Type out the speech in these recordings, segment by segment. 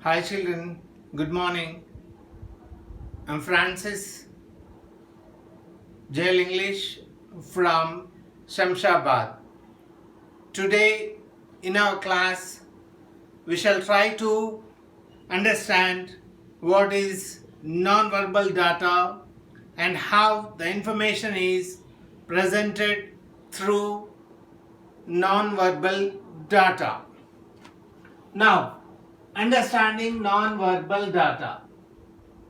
Hi children, good morning. I'm Francis Jail English from Shamshabad. Today in our class we shall try to understand what is non-verbal data and how the information is presented through non-verbal data. Now, understanding non-verbal data.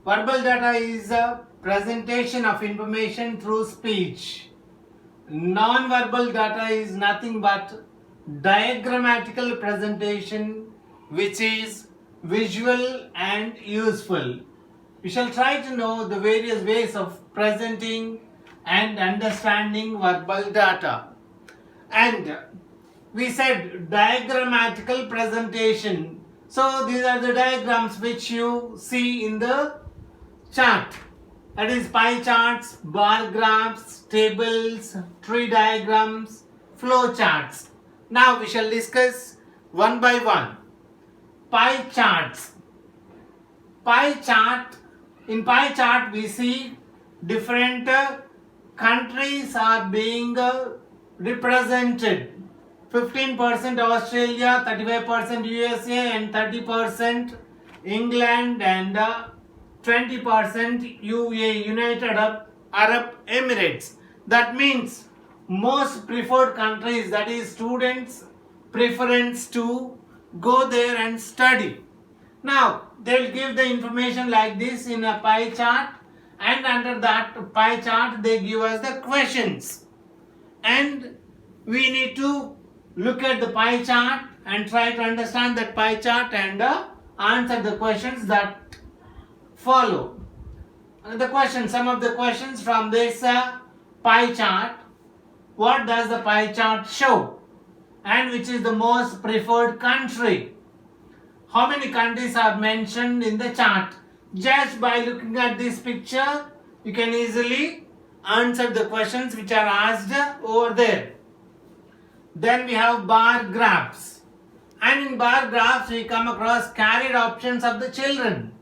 Verbal data is a presentation of information through speech. Non-verbal data is nothing but diagrammatical presentation which is visual and useful. We shall try to know the various ways of presenting and understanding verbal data. And we said diagrammatical presentation. So these are the diagrams which you see in the chart. That is pie charts, bar graphs, tables, tree diagrams, flow charts. Now we shall discuss one by one. Pie charts. Pie chart. In pie chart we see different countries are being represented. 15% Australia, 35% USA and 30% England and 20% UAE, United Arab Emirates. That means most preferred countries, that is students' preference to go there and study. Now they will give the information like this in a pie chart, and under that pie chart they give us the questions, and we need to look at the pie chart and try to understand that pie chart and answer the questions that follow. The question, some of the questions from this pie chart. What does the pie chart show? And which is the most preferred country? How many countries are mentioned in the chart? Just by looking at this picture, you can easily answer the questions which are asked over there. Then we have bar graphs. And in bar graphs, we come across career options of the children.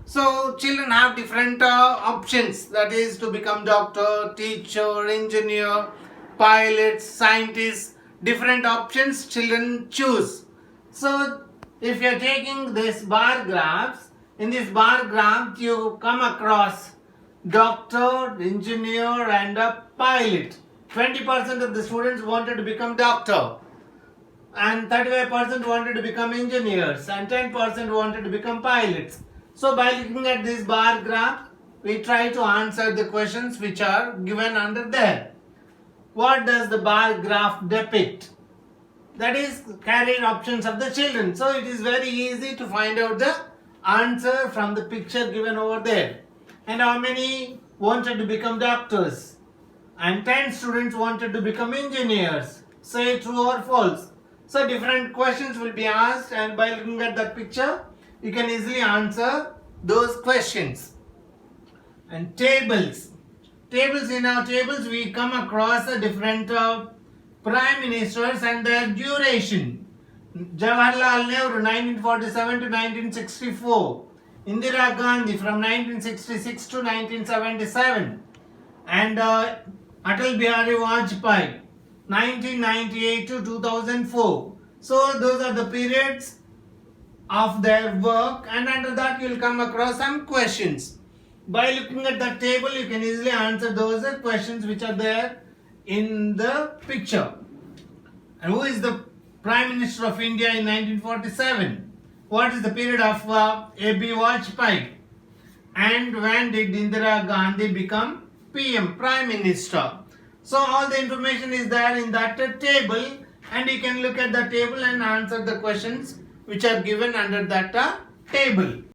So children have different options, that is to become doctor, teacher, engineer, pilot, scientist. Different options children choose. So if you are taking this bar graphs, in this bar graph you come across doctor, engineer and a pilot. 20% of the students wanted to become doctor and 35% wanted to become engineers and 10% wanted to become pilots. So by looking at this bar graph, we try to answer the questions which are given under there. What does the bar graph depict? That is career options of the children. So it is very easy to find out the answer from the picture given over there. And how many wanted to become doctors? And 10 students wanted to become engineers. Say true or false. So different questions will be asked, and by looking at that picture, you can easily answer those questions. And tables. Tables, in our tables we come across a different prime ministers and their duration. Jawaharlal Nehru 1947 to 1964. Indira Gandhi from 1966 to 1977. And Atal Bihari Vajpayee 1998 to 2004. So those are the periods of their work, and under that you will come across some questions. By looking at the table, you can easily answer those questions which are there in the picture. And who is the Prime Minister of India in 1947? What is the period of A.B. Vajpayee? And when did Indira Gandhi become PM, Prime Minister? So all the information is there in that table, and you can look at the table and answer the questions which are given under that table.